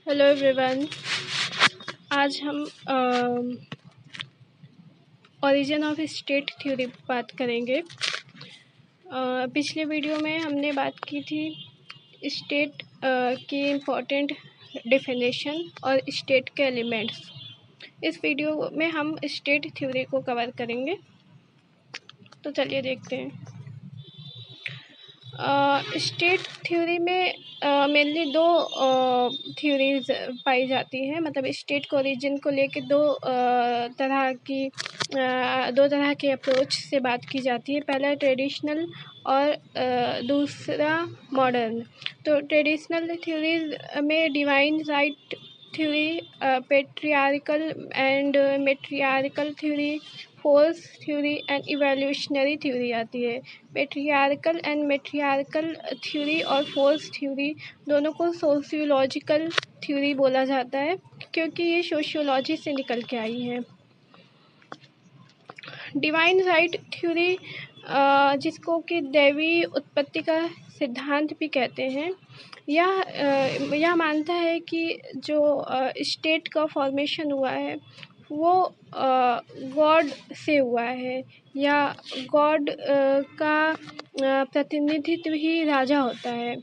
Hello everyone. आज हम origin of state theory पर बात करेंगे। पिछले वीडियो में हमने बात की थी स्टेट की इम्पोर्टेंट डेफिनेशन और स्टेट के एलिमेंट्स। इस वीडियो में हम स्टेट थ्योरी को कवर करेंगे, तो चलिए देखते हैं। स्टेट थ्योरी में मेनली दो थ्योरीज पाई जाती हैं। मतलब स्टेट को ओरिजिन को लेके दो तरह के अप्रोच से बात की जाती है। पहला ट्रेडिशनल और दूसरा मॉडर्न। तो ट्रेडिशनल थ्योरीज में divine right theory, patriarchal and matriarchal theory, force theory and evolutionary theory आती है। पेट्रियार्कल एंड मैट्रियार्कल थ्योरी और फोर्स थ्योरी दोनों को सोशियोलॉजिकल थ्योरी बोला जाता है, क्योंकि ये सोशियोलॉजी से निकल के आई है। डिवाइन राइट थ्योरी, जिसको कि दैवी उत्पत्ति का सिद्धांत भी कहते हैं, यह मानता है कि जो स्टेट का फॉर्मेशन हुआ है वो गॉड से हुआ है, या गॉड का प्रतिनिधित्व ही राजा होता है।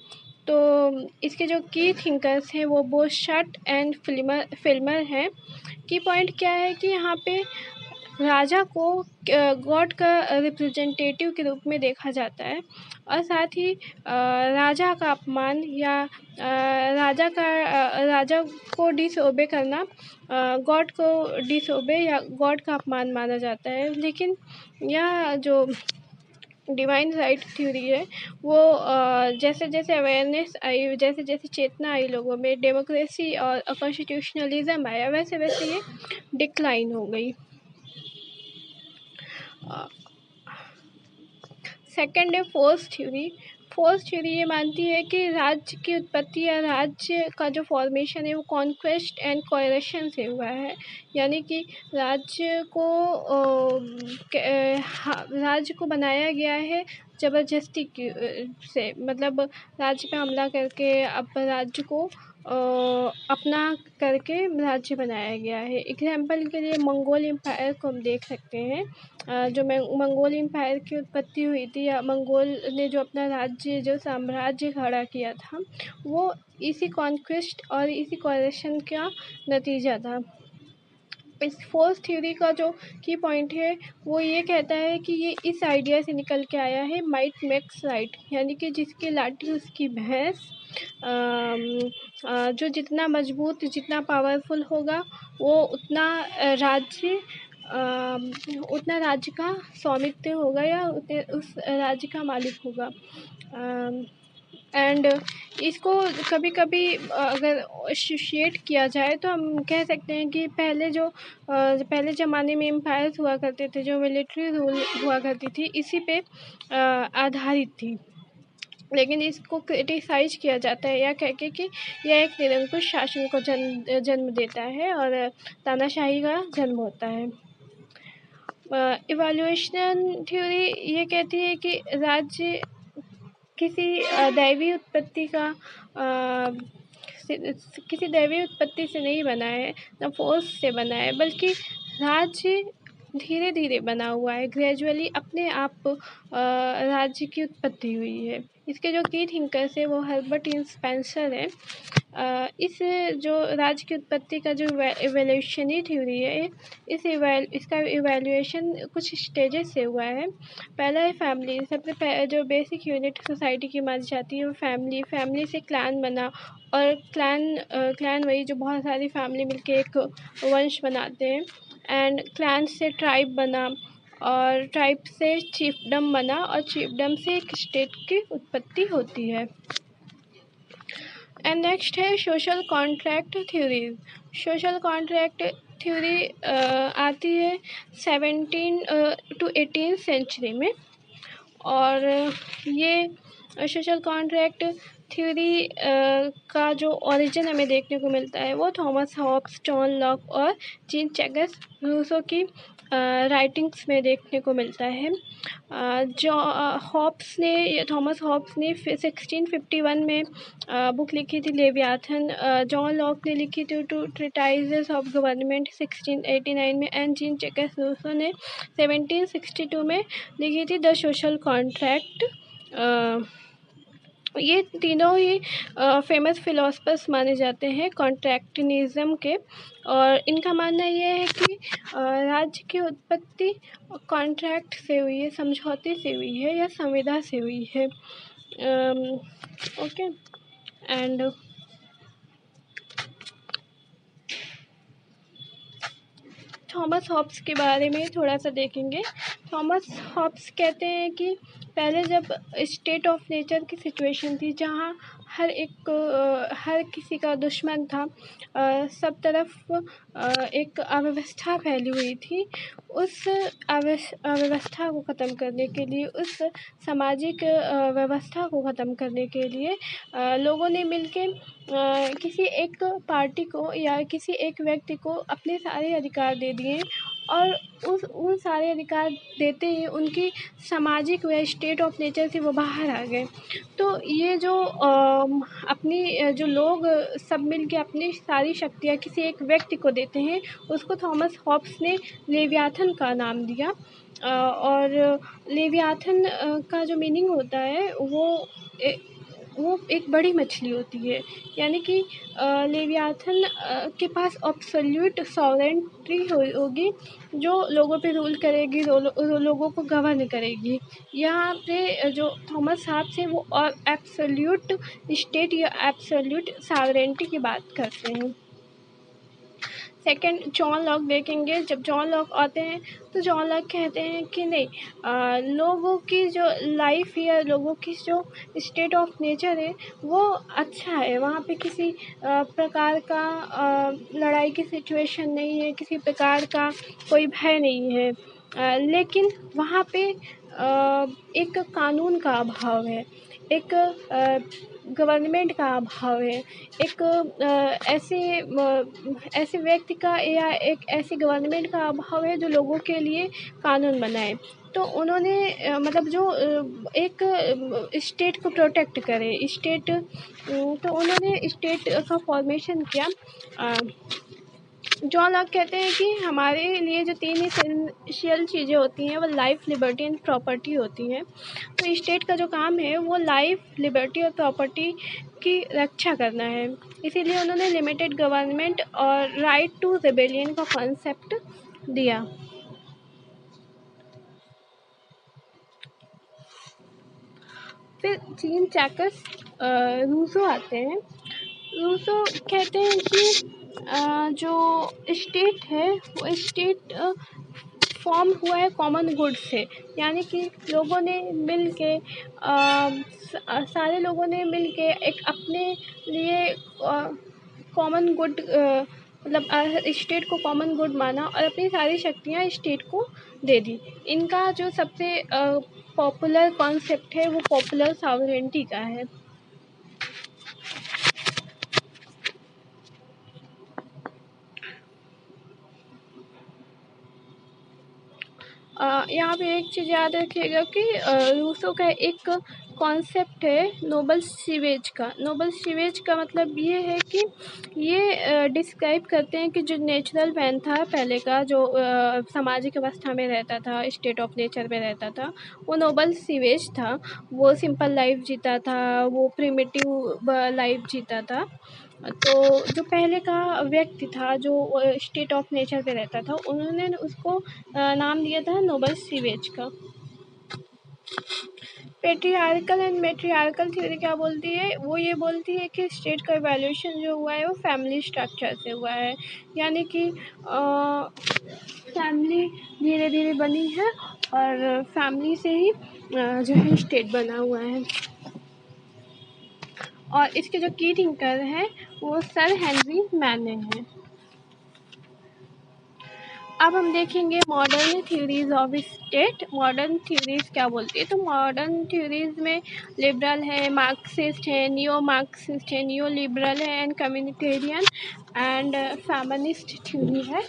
तो इसके जो की थिंकर्स हैं वो बोशार्ट एंड फिल्मर हैं। की पॉइंट क्या है कि यहाँ पे राजा को गॉड का रिप्रेजेंटेटिव के रूप में देखा जाता है, और साथ ही राजा का अपमान या राजा को डिसओबे करना गॉड को डिसओबे या गॉड का अपमान माना जाता है। लेकिन यह जो डिवाइन राइट थ्योरी है वो जैसे जैसे अवेयरनेस आई, जैसे जैसे चेतना आई लोगों में, डेमोक्रेसी और कॉन्स्टिट्यूशनलिज्म आया, वैसे वैसे ये डिक्लाइन हो गई। सेकेंड है फोर्स थ्योरी। फोर्स थ्योरी ये मानती है कि राज्य की उत्पत्ति या राज्य का जो फॉर्मेशन है वो कॉन्क्वेस्ट एंड कोएरेशन से हुआ है। यानी कि राज्य को बनाया गया है ज़बरदस्ती से, मतलब राज्य पे हमला करके अब राज्य को अपना करके राज्य बनाया गया है। एग्जाम्पल के लिए मंगोल एम्पायर को हम देख सकते हैं। जो मंगोल एम्पायर की उत्पत्ति हुई थी, या मंगोल ने जो अपना राज्य, जो साम्राज्य खड़ा किया था, वो इसी कॉन्क्वेस्ट और इसी कोएरेशन का नतीजा था। इस फोर्स थ्योरी का जो की पॉइंट है वो ये कहता है कि ये इस आइडिया से निकल के आया है, माइट मेक्स राइट, यानी कि जिसकी लाठी उसकी भैंस। जो जितना मजबूत, जितना पावरफुल होगा वो उतना राज्य का स्वामित्व होगा, या उस राज्य का मालिक होगा। एंड इसको कभी कभी अगर एसोसिएट किया जाए तो हम कह सकते हैं कि पहले ज़माने में एम्पायर्स हुआ करते थे, जो मिलिट्री रूल हुआ करती थी, इसी पे आधारित थी। लेकिन इसको क्रिटिसाइज किया जाता है, या कह के कि यह एक निरंकुश शासन को जन्म देता है और तानाशाही का जन्म होता है। इवोल्यूशन थ्योरी ये कहती है कि राज्य किसी दैवी उत्पत्ति से नहीं बना है, न फोर्स से बना है, बल्कि राज्य धीरे धीरे बना हुआ है। ग्रेजुअली अपने आप राज्य की उत्पत्ति हुई है। इसके जो की थिंकर्स है वो हर्बर्ट स्पेंसर है। इस जो राज्य की उत्पत्ति का जो इवोल्यूशनरी थ्योरी है, इसका इवैल्यूएशन कुछ स्टेजेस से हुआ है। पहला है फैमिली। सबसे जो बेसिक यूनिट सोसाइटी की मानी जाती है वो फैमिली से क्लैन बना, और क्लैन वही जो बहुत सारी फैमिली मिलके एक वंश बनाते हैं। एंड क्लैन से ट्राइब बना, और ट्राइब से चीफडम बना, और चीफडम से एक स्टेट की उत्पत्ति होती है। एंड नेक्स्ट है social contract theory. Social contract theory आती है 17 to 18 सेंचुरी में, और ये सोशल कॉन्ट्रैक्ट थ्योरी का जो ओरिजिन हमें देखने को मिलता है वो थॉमस हॉब्स, जॉन लॉक और जीन चैकस रूसो की राइटिंग्स में देखने को मिलता है। थॉमस हॉब्स ने 1651 में बुक लिखी थी लेवियाथन। जॉन लॉक ने लिखी थी टू ट्रीटाइजेस ऑफ गवर्नमेंट 1689 में, एंड जीन चैकस रूसो ने 1762 में लिखी थी द सोशल कॉन्ट्रैक्ट। ये तीनों ही फेमस फिलोसफर्स माने जाते हैं कॉन्ट्रैक्टिनिज्म के, और इनका मानना ये है कि राज्य की उत्पत्ति कॉन्ट्रैक्ट से हुई है, समझौते से हुई है या संविदा से हुई है। ओके, एंड थॉमस हॉब्स के बारे में थोड़ा सा देखेंगे। थॉमस हॉब्स कहते हैं कि पहले जब स्टेट ऑफ नेचर की सिचुएशन थी जहाँ हर किसी का दुश्मन था, सब तरफ एक अव्यवस्था फैली हुई थी, उस अव्यवस्था को ख़त्म करने के लिए, उस सामाजिक व्यवस्था को ख़त्म करने के लिए लोगों ने मिलके किसी एक पार्टी को या किसी एक व्यक्ति को अपने सारे अधिकार दे दिए, और उन सारे अधिकार देते ही उनकी सामाजिक व स्टेट ऑफ नेचर से वो बाहर आ गए। तो ये जो जो लोग सब मिल के अपनी सारी शक्तियाँ किसी एक व्यक्ति को देते हैं, उसको थॉमस हॉब्स ने लेवियाथन का नाम दिया। और लेवियाथन का जो मीनिंग होता है वो एक बड़ी मछली होती है, यानी कि लेवियाथन के पास एब्सोल्यूट सॉवरेंटी होगी, जो लोगों पे रूल करेगी, लोगों को गवर्न करेगी। यहाँ पे जो थॉमस हॉब्स है वो एब्सोल्यूट स्टेट या एब्सोल्यूट सॉवरेंटी की बात करते हैं। सेकंड, जॉन लॉक देखेंगे। जब जॉन लॉक आते हैं तो जॉन लॉक कहते हैं कि नहीं, लोगों की जो लाइफ या लोगों की जो स्टेट ऑफ नेचर है वो अच्छा है, वहाँ पे किसी प्रकार का लड़ाई की सिचुएशन नहीं है, किसी प्रकार का कोई भय नहीं है, लेकिन वहाँ पे एक कानून का अभाव है, एक गवर्नमेंट का अभाव है, एक ऐसे व्यक्ति का या एक ऐसी गवर्नमेंट का अभाव है जो लोगों के लिए कानून बनाए। तो उन्होंने मतलब जो एक स्टेट को प्रोटेक्ट करे, तो उन्होंने स्टेट का फॉर्मेशन किया। जॉन लॉक कहते हैं कि हमारे लिए जो 3 एसेंशियल चीज़ें होती हैं वो लाइफ, लिबर्टी एंड प्रॉपर्टी होती हैं। तो स्टेट का जो काम है वो लाइफ, लिबर्टी और प्रॉपर्टी की रक्षा करना है, इसीलिए उन्होंने लिमिटेड गवर्नमेंट और राइट टू रिबेलियन का कॉन्सेप्ट दिया। फिर जीन चैकस रूसो आते हैं। रूसो कहते हैं कि जो स्टेट है वो स्टेट फॉर्म हुआ है कॉमन गुड से, यानी कि लोगों ने मिल के सारे लोगों ने मिल के एक अपने लिए कॉमन गुड मतलब स्टेट को कॉमन गुड माना और अपनी सारी शक्तियाँ स्टेट को दे दी। इनका जो सबसे पॉपुलर कॉन्सेप्ट है वो पॉपुलर सॉवरेंटी का है। यहाँ पे एक चीज़ याद रखिएगा कि रूसो का एक कॉन्सेप्ट है नोबल सीवेज का। नोबल सीवेज का मतलब ये है कि ये डिस्क्राइब करते हैं कि जो नेचुरल मैन था पहले का, जो सामाजिक अवस्था में रहता था, स्टेट ऑफ नेचर में रहता था, वो नोबल सीवेज था। वो सिंपल लाइफ जीता था, वो प्रिमिटिव लाइफ जीता था। तो जो पहले का व्यक्ति था जो स्टेट ऑफ नेचर पे रहता था, उन्होंने उसको नाम दिया था नोबल सीवेज का। पेट्रियार्कल एंड मैट्रियार्कल थ्योरी क्या बोलती है? वो ये बोलती है कि स्टेट का इवैल्यूएशन जो हुआ है वो फैमिली स्ट्रक्चर से हुआ है, यानी कि फैमिली धीरे धीरे बनी है और फैमिली से ही जो है स्टेट बना हुआ है। और इसके जो की थिंकर हैं वो सर हेनरी मैने हैं। अब हम देखेंगे modern theories of state. Modern theories क्या बोलती है? तो मॉडर्न थ्योरीज में लिबरल है, मार्क्सिस्ट है, नियो मार्क्सिस्ट है, नियो लिबरल है, and communitarian and feminist theory है।